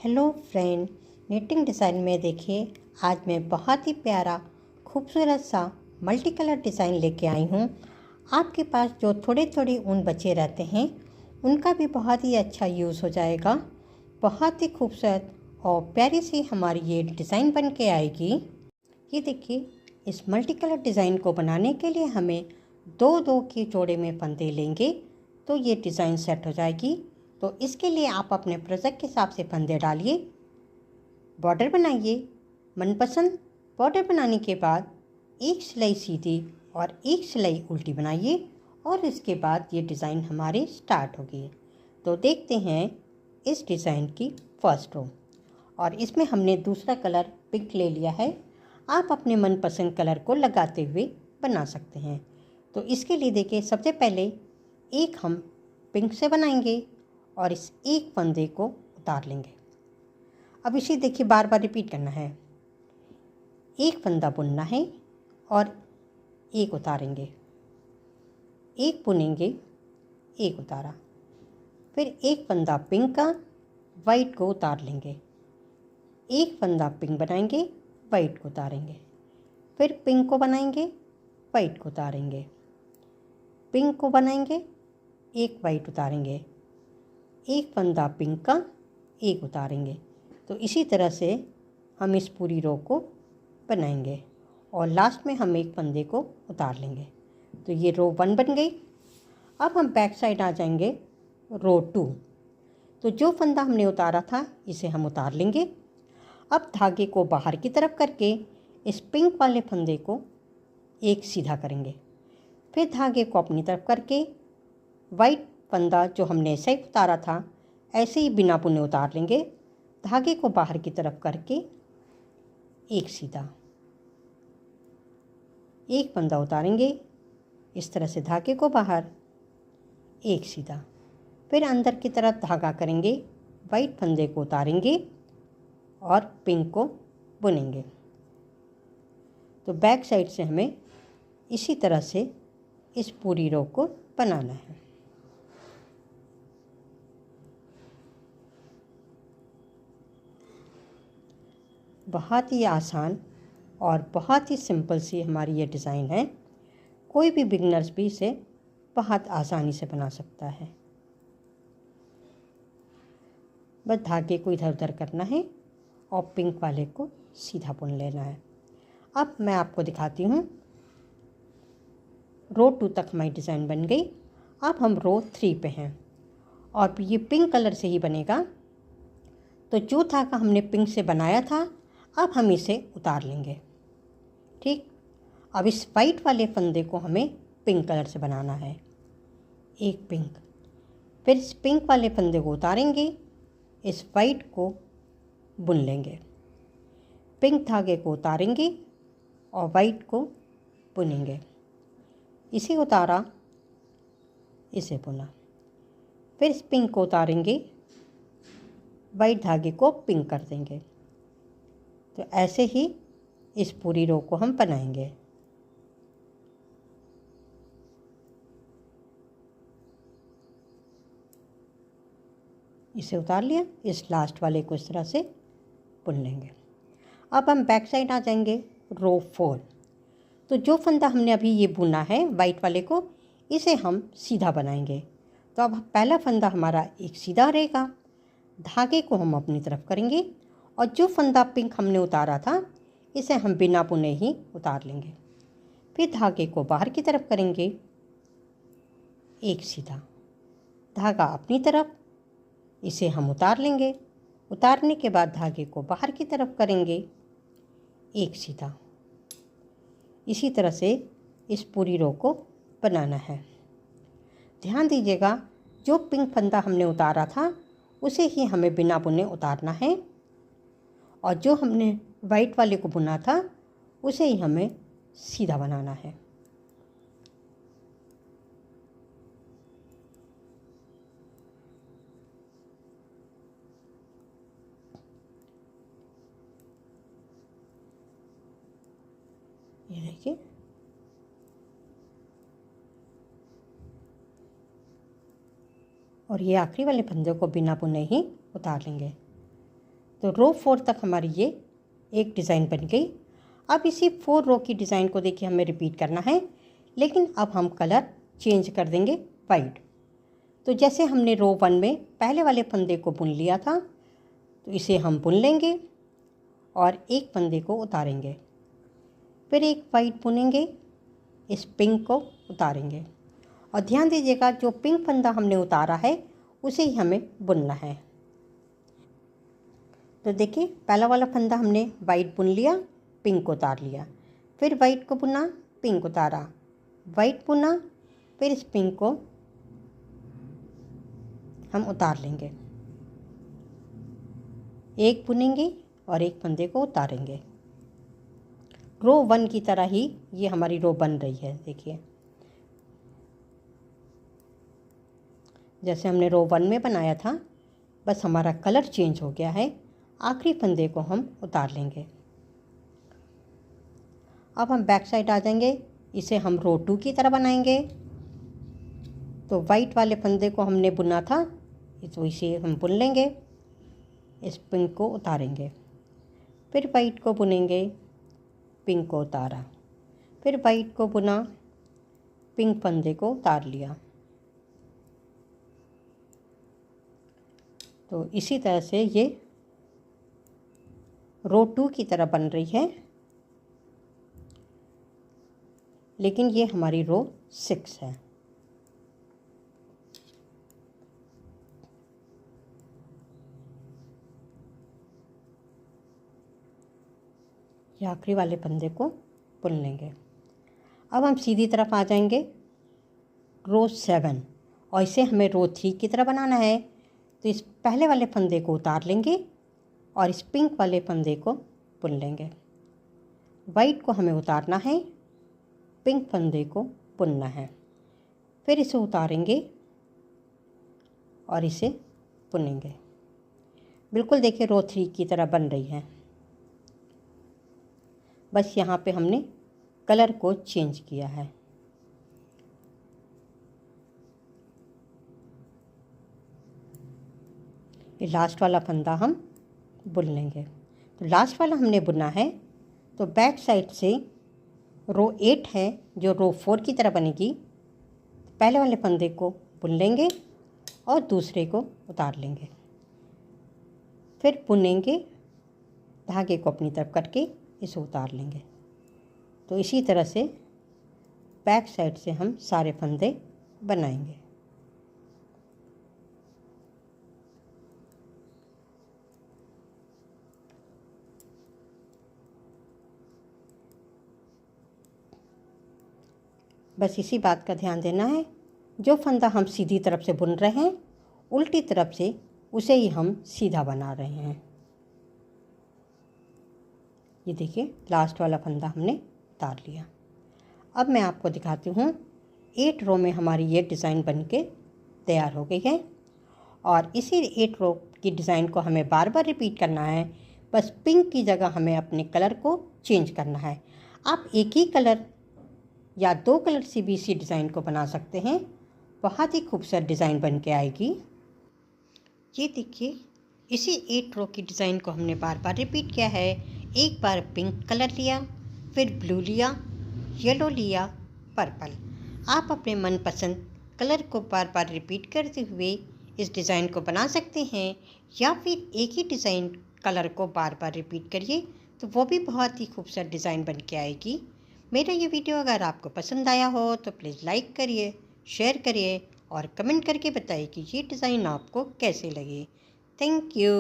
Hello friend, knitting design में देखिए आज मैं बहुत ही प्यारा खूबसूरत सा मल्टी कलर डिज़ाइन लेके आई हूँ। आपके पास जो थोड़े थोड़े ऊन बचे रहते हैं उनका भी बहुत ही अच्छा यूज़ हो जाएगा। बहुत ही खूबसूरत और प्यारी सी हमारी ये डिज़ाइन बन के आएगी। ये देखिए, इस मल्टी कलर डिज़ाइन को बनाने के लिए हमें दो दो के जोड़े में फंदे लेंगे तो ये डिज़ाइन सेट हो जाएगी। तो इसके लिए आप अपने प्रोजेक्ट के हिसाब से फंदे डालिए, बॉर्डर बनाइए। मनपसंद बॉर्डर बनाने के बाद एक सिलाई सीधी और एक सिलाई उल्टी बनाइए और इसके बाद ये डिज़ाइन हमारी स्टार्ट होगी। तो देखते हैं इस डिज़ाइन की फर्स्ट रो, और इसमें हमने दूसरा कलर पिंक ले लिया है। आप अपने मनपसंद कलर को लगाते हुए बना सकते हैं। तो इसके लिए देखिए, सबसे पहले एक हम पिंक से बनाएंगे और इस एक फंदे को उतार लेंगे। अब इसे देखिए बार बार रिपीट करना है। एक फंदा बुनना है और एक उतारेंगे, एक बुनेंगे, एक उतारा, फिर एक फंदा पिंक का वाइट को उतार लेंगे, एक फंदा पिंक बनाएंगे, वाइट को उतारेंगे, फिर पिंक को बनाएंगे, वाइट को उतारेंगे, पिंक को बनाएंगे, एक वाइट उतारेंगे, एक फंदा पिंक का, एक उतारेंगे। तो इसी तरह से हम इस पूरी रो को बनाएंगे और लास्ट में हम एक फंदे को उतार लेंगे। तो ये रो 1 बन गई। अब हम बैक साइड आ जाएंगे रो 2। तो जो फंदा हमने उतारा था इसे हम उतार लेंगे। अब धागे को बाहर की तरफ करके इस पिंक वाले फंदे को एक सीधा करेंगे, फिर धागे को अपनी तरफ करके वाइट फंदा जो हमने ऐसे ही उतारा था ऐसे ही बिना बुने उतार लेंगे। धागे को बाहर की तरफ करके एक सीधा, एक फंदा उतारेंगे, इस तरह से धागे को बाहर, एक सीधा, फिर अंदर की तरफ धागा करेंगे, वाइट फंदे को उतारेंगे और पिंक को बुनेंगे। तो बैक साइड से हमें इसी तरह से इस पूरी रो को बनाना है। बहुत ही आसान और बहुत ही सिंपल सी हमारी ये डिज़ाइन है। कोई भी बिगनर्स भी इसे बहुत आसानी से बना सकता है। बस धागे को इधर उधर करना है और पिंक वाले को सीधा बुन लेना है। अब मैं आपको दिखाती हूँ। रो 2 तक हमारी डिज़ाइन बन गई। अब हम रो 3 पे हैं और ये पिंक कलर से ही बनेगा। तो जो धागा हमने पिंक से बनाया था अब हम इसे उतार लेंगे। ठीक, अब इस वाइट वाले फंदे को हमें पिंक कलर से बनाना है। एक पिंक, फिर इस पिंक वाले फंदे को उतारेंगे, इस वाइट को बुन लेंगे, पिंक धागे को उतारेंगे और वाइट को बुनेंगे। इसे उतारा, इसे बुना, फिर इस पिंक को उतारेंगे, वाइट धागे को पिंक कर देंगे। तो ऐसे ही इस पूरी रो को हम बनाएंगे। इसे उतार लिया, इस लास्ट वाले को इस तरह से बुन लेंगे। अब हम बैक साइड आ जाएंगे रो 4। तो जो फंदा हमने अभी ये बुना है वाइट वाले को, इसे हम सीधा बनाएंगे। तो अब पहला फंदा हमारा एक सीधा रहेगा, धागे को हम अपनी तरफ करेंगे और जो फंदा पिंक हमने उतारा था इसे हम बिना बुने ही उतार लेंगे। फिर धागे को बाहर की तरफ करेंगे, एक सीधा, धागा अपनी तरफ, इसे हम उतार लेंगे। उतारने के बाद धागे को बाहर की तरफ करेंगे, एक सीधा। इसी तरह से इस पूरी रो को बनाना है। ध्यान दीजिएगा, जो पिंक फंदा हमने उतारा था उसे ही हमें बिना बुने उतारना है और जो हमने वाइट वाले को बुना था उसे ही हमें सीधा बनाना है। ये देखिए, और ये आखिरी वाले फंदे को बिना बुने ही उतार लेंगे। तो रो 4 तक हमारी ये एक डिज़ाइन बन गई। अब इसी 4 रो की डिज़ाइन को देखिए हमें रिपीट करना है, लेकिन अब हम कलर चेंज कर देंगे वाइट। तो जैसे हमने रो 1 में पहले वाले फंदे को बुन लिया था, तो इसे हम बुन लेंगे और एक फंदे को उतारेंगे, फिर एक वाइट बुनेंगे, इस पिंक को उतारेंगे और ध्यान दीजिएगा जो पिंक फंदा हमने उतारा है उसे ही हमें बुनना है। तो देखिए पहला वाला फंदा हमने वाइट बुन लिया, पिंक को उतार लिया, फिर वाइट को बुना, पिंक उतारा, वाइट बुना, फिर इस पिंक को हम उतार लेंगे, एक बुनेंगे और एक फंदे को उतारेंगे। रो 1 की तरह ही ये हमारी रो बन रही है। देखिए जैसे हमने रो 1 में बनाया था, बस हमारा कलर चेंज हो गया है। आखिरी फंदे को हम उतार लेंगे। अब हम बैक साइड आ जाएंगे, इसे हम रो 2 की तरह बनाएंगे। तो वाइट वाले फंदे को हमने बुना था, तो इसे हम बुन लेंगे, इस पिंक को उतारेंगे, फिर वाइट को बुनेंगे, पिंक को उतारा, फिर वाइट को बुना, पिंक फंदे को उतार लिया। तो इसी तरह से ये रो 2 की तरह बन रही है, लेकिन ये हमारी रो 6 है। ये आखिरी वाले फंदे को बुन लेंगे। अब हम सीधी तरफ आ जाएंगे रो 7 और इसे हमें रो 3 की तरह बनाना है। तो इस पहले वाले फंदे को उतार लेंगे और इस पिंक वाले फंदे को बुन लेंगे। वाइट को हमें उतारना है, पिंक फंदे को बुनना है, फिर इसे उतारेंगे और इसे बुनेंगे। बिल्कुल देखिए रो 3 की तरह बन रही है, बस यहाँ पे हमने कलर को चेंज किया है। ये लास्ट वाला फंदा हम बुन लेंगे। तो लास्ट वाला हमने बुना है, तो बैक साइड से रो 8 है जो रो 4 की तरह बनेगी। पहले वाले फंदे को बुन लेंगे और दूसरे को उतार लेंगे, फिर बुनेंगे, धागे को अपनी तरफ करके इसे उतार लेंगे। तो इसी तरह से बैक साइड से हम सारे फंदे बनाएंगे। बस इसी बात का ध्यान देना है, जो फंदा हम सीधी तरफ से बुन रहे हैं उल्टी तरफ से उसे ही हम सीधा बना रहे हैं। ये देखिए लास्ट वाला फंदा हमने उतार लिया। अब मैं आपको दिखाती हूँ 8 रो में हमारी ये डिज़ाइन बनके तैयार हो गई है और इसी 8 रो की डिज़ाइन को हमें बार बार रिपीट करना है। बस पिंक की जगह हमें अपने कलर को चेंज करना है। आप एक ही कलर या 2 कलर से भी इसी डिज़ाइन को बना सकते हैं, बहुत ही खूबसूरत डिज़ाइन बन के आएगी। ये देखिए इसी 8 रो की डिज़ाइन को हमने बार बार रिपीट किया है। एक बार पिंक कलर लिया, फिर ब्लू लिया, येलो लिया, पर्पल। आप अपने मनपसंद कलर को बार बार रिपीट करते हुए इस डिज़ाइन को बना सकते हैं, या फिर एक ही डिज़ाइन कलर को बार बार रिपीट करिए तो वो भी बहुत ही खूबसूरत डिज़ाइन बन के आएगी। मेरा ये वीडियो अगर आपको पसंद आया हो तो प्लीज़ लाइक करिए, शेयर करिए और कमेंट करके बताइए कि ये डिज़ाइन आपको कैसे लगे। Thank you.